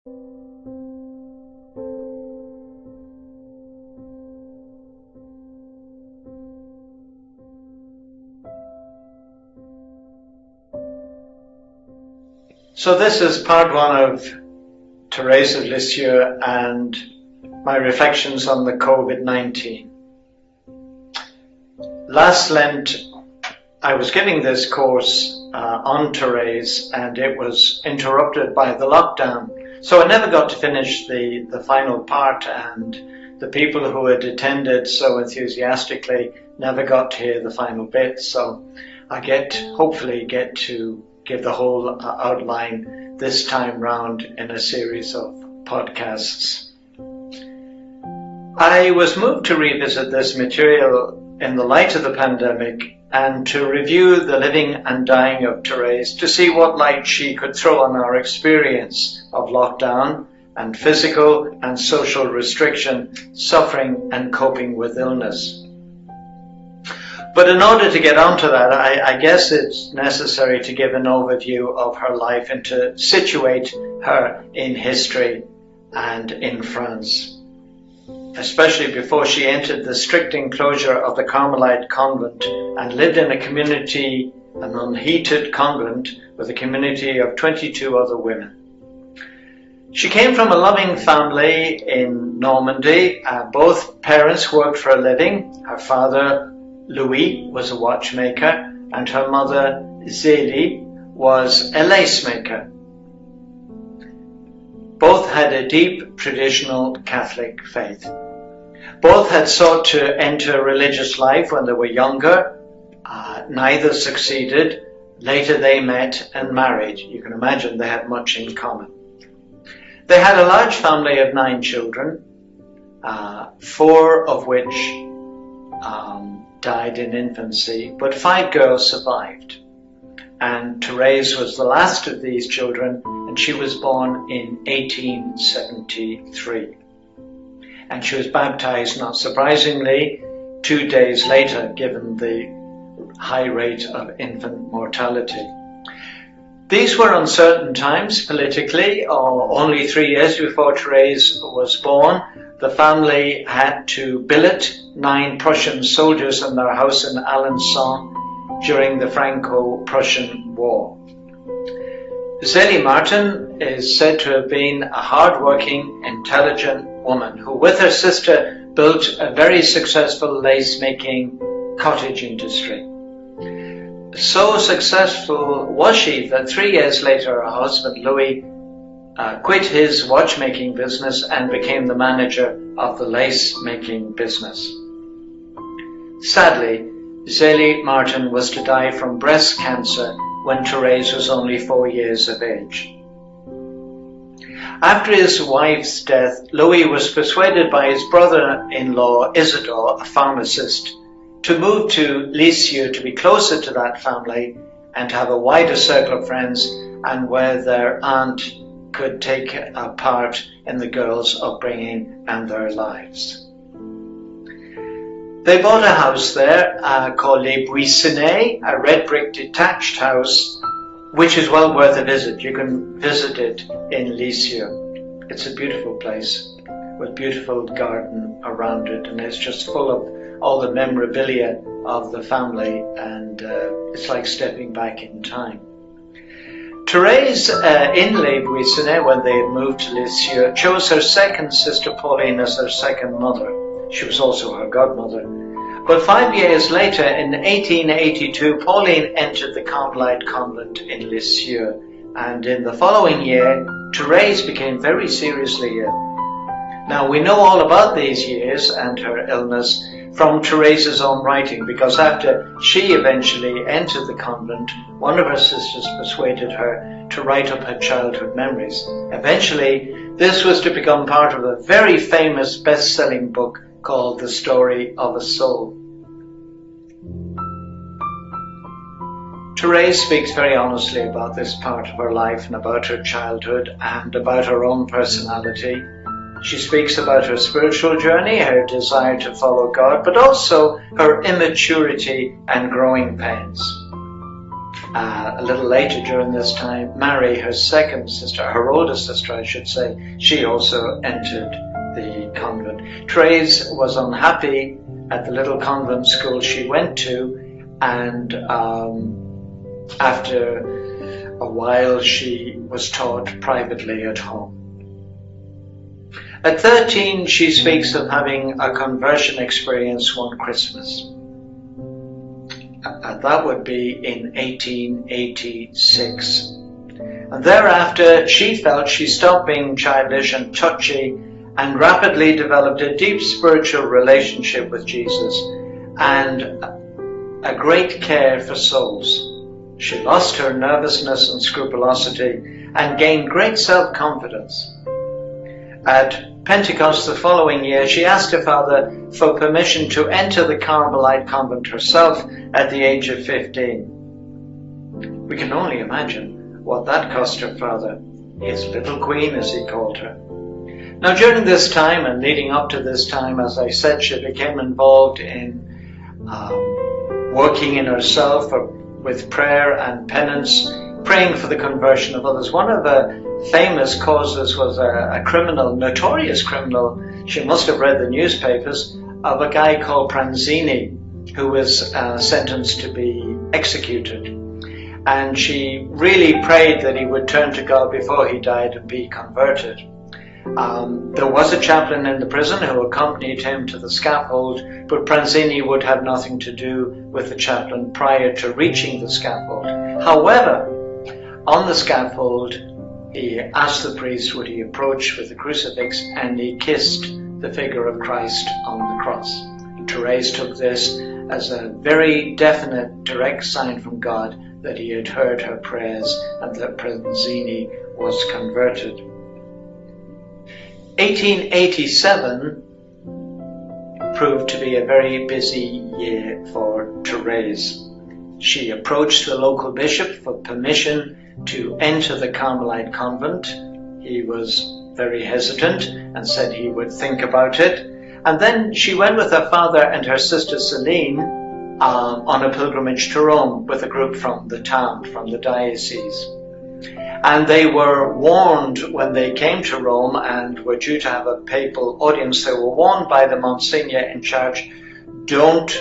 So this is part one of Therese of Lisieux and my reflections on the COVID-19. Last Lent, I was giving this course on Therese, and it was interrupted by the lockdown. So I never got to finish the final part, and the people who had attended so enthusiastically never got to hear the final bit. So I hopefully get to give the whole outline this time round in a series of podcasts. I was moved to revisit this material in the light of the pandemic and to review the living and dying of Therese to see what light she could throw on our experience of lockdown and physical and social restriction, suffering and coping with illness. But in order to get onto that, I guess it's necessary to give an overview of her life and to situate her in history and in France, especially before she entered the strict enclosure of the Carmelite convent and lived in an unheated convent with a community of 22 other women. She came from a loving family in Normandy. Both parents worked for a living. Her father, Louis, was a watchmaker, and her mother, Zélie, was a lace maker. Both had a deep traditional Catholic faith. Both had sought to enter religious life when they were younger. Neither succeeded. Later they met and married. You can imagine they had much in common. They had a large family of 9 children, 4 of which died in infancy, but 5 girls survived. And Therese was the last of these children, and she was born in 1873. And she was baptized, not surprisingly, 2 days later, given the high rate of infant mortality. These were uncertain times politically. Only 3 years before Therese was born, the family had to billet 9 Prussian soldiers in their house in Alençon during the Franco-Prussian War. Zélie Martin is said to have been a hard-working, intelligent woman who, with her sister, built a very successful lace-making cottage industry. So successful was she that 3 years later her husband Louis quit his watchmaking business and became the manager of the lace-making business. Sadly, Zélie Martin was to die from breast cancer when Therese was only 4 years of age. After his wife's death, Louis was persuaded by his brother-in-law Isidore, a pharmacist, to move to Lisieux to be closer to that family and to have a wider circle of friends, and where their aunt could take a part in the girls' upbringing and their lives. They bought a house there called Les Buissonnets, a red brick detached house, which is well worth a visit. You can visit it in Lisieux. It's a beautiful place with beautiful garden around it, and it's just full of all the memorabilia of the family, and it's like stepping back in time. Therese, in Les Buissonnets, when they had moved to Lisieux, chose her second sister Pauline as her second mother. She was also her godmother. But 5 years later, in 1882, Pauline entered the Carmelite convent in Lisieux, and in the following year, Therese became very seriously ill. Now, we know all about these years and her illness from Therese's own writing, because after she eventually entered the convent, one of her sisters persuaded her to write up her childhood memories. Eventually, this was to become part of a very famous best-selling book called The Story of a Soul. Therese speaks very honestly about this part of her life and about her childhood and about her own personality. She speaks about her spiritual journey, her desire to follow God, but also her immaturity and growing pains. a little later during this time, Mary, her second sister, her oldest sister, I should say, she also entered the convent. Therese was unhappy at the little convent school she went to, and after a while she was taught privately at home. At 13, she speaks of having a conversion experience one Christmas. That would be in 1886. And thereafter, she felt she stopped being childish and touchy and rapidly developed a deep spiritual relationship with Jesus and a great care for souls. She lost her nervousness and scrupulosity and gained great self-confidence. At Pentecost the following year, she asked her father for permission to enter the Carmelite convent herself at the age of 15. We can only imagine what that cost her father, his little queen as he called her. Now during this time and leading up to this time, as I said, she became involved in working in herself with prayer and penance, praying for the conversion of others. One of the famous causes was a criminal, notorious criminal, she must have read the newspapers, of a guy called Pranzini, who was sentenced to be executed. And she really prayed that he would turn to God before he died and be converted. There was a chaplain in the prison who accompanied him to the scaffold, but Pranzini would have nothing to do with the chaplain prior to reaching the scaffold. However, on the scaffold, he asked the priest would he approach with the crucifix, and he kissed the figure of Christ on the cross. Therese took this as a very definite, direct sign from God that he had heard her prayers and that Pranzini was converted. 1887 proved to be a very busy year for Therese. She approached the local bishop for permission to enter the Carmelite convent. He was very hesitant and said he would think about it. And then she went with her father and her sister Celine on a pilgrimage to Rome with a group from the town, from the diocese. And they were warned when they came to Rome and were due to have a papal audience, they were warned by the Monsignor in charge, don't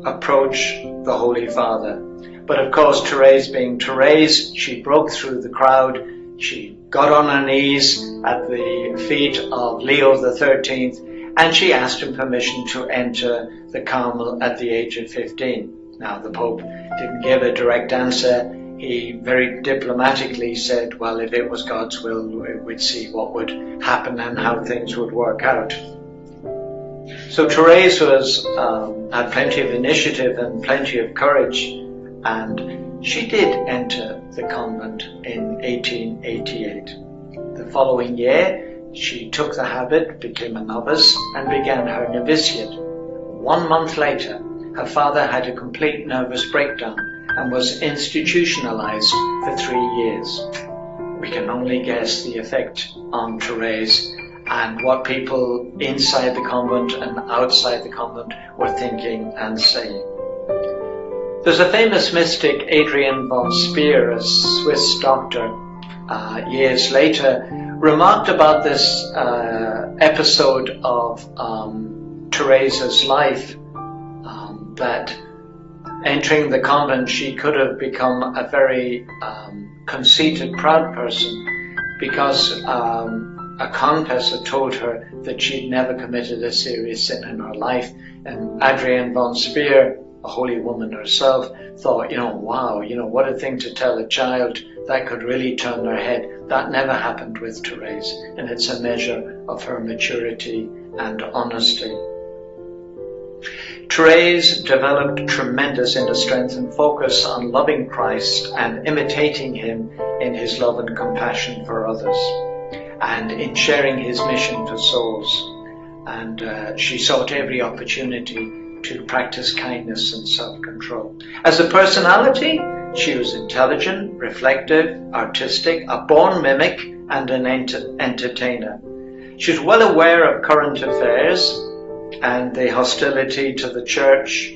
approach the Holy Father. But of course, Therese being Therese, she broke through the crowd. She got on her knees at the feet of Leo XIII, and she asked him permission to enter the Carmel at the age of 15. Now, the Pope didn't give a direct answer. He very diplomatically said, well, if it was God's will, we'd see what would happen and how things would work out. So Therese had plenty of initiative and plenty of courage, and she did enter the convent in 1888. The following year, she took the habit, became a novice, and began her novitiate. 1 month later, her father had a complete nervous breakdown and was institutionalized for 3 years. We can only guess the effect on Therese and what people inside the convent and outside the convent were thinking and saying. There's a famous mystic, Adrian von Speer, a Swiss doctor, years later, remarked about this episode of Therese's life, that entering the convent, she could have become a very conceited, proud person because a confessor had told her that she'd never committed a serious sin in her life. And Adrienne von Speer, a holy woman herself, thought, wow, what a thing to tell a child. That could really turn their head. That never happened with Therese, and it's a measure of her maturity and honesty. Therese developed tremendous inner strength and focus on loving Christ and imitating him in his love and compassion for others, and in sharing his mission for souls. And she sought every opportunity to practice kindness and self-control. As a personality, she was intelligent, reflective, artistic, a born mimic, and an entertainer. She was well aware of current affairs and the hostility to the church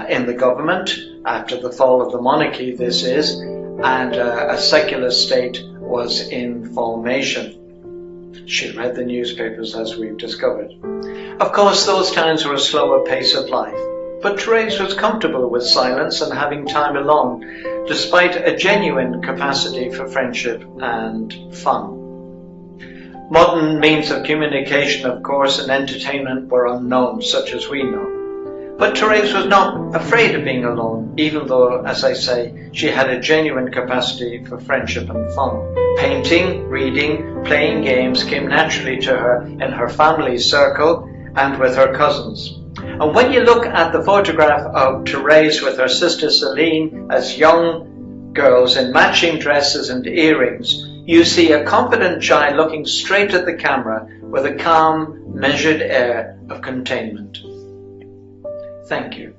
in the government after the fall of the monarchy, this is, and a secular state was in formation. She read the newspapers, as we've discovered. Of course, those times were a slower pace of life, but Therese was comfortable with silence and having time alone, despite a genuine capacity for friendship and fun. Modern means of communication, of course, and entertainment were unknown, such as we know. But Therese was not afraid of being alone, even though, as I say, she had a genuine capacity for friendship and fun. Painting, reading, playing games came naturally to her in her family circle and with her cousins. And when you look at the photograph of Therese with her sister Celine as young girls in matching dresses and earrings, you see a confident child looking straight at the camera with a calm, measured air of containment. Thank you.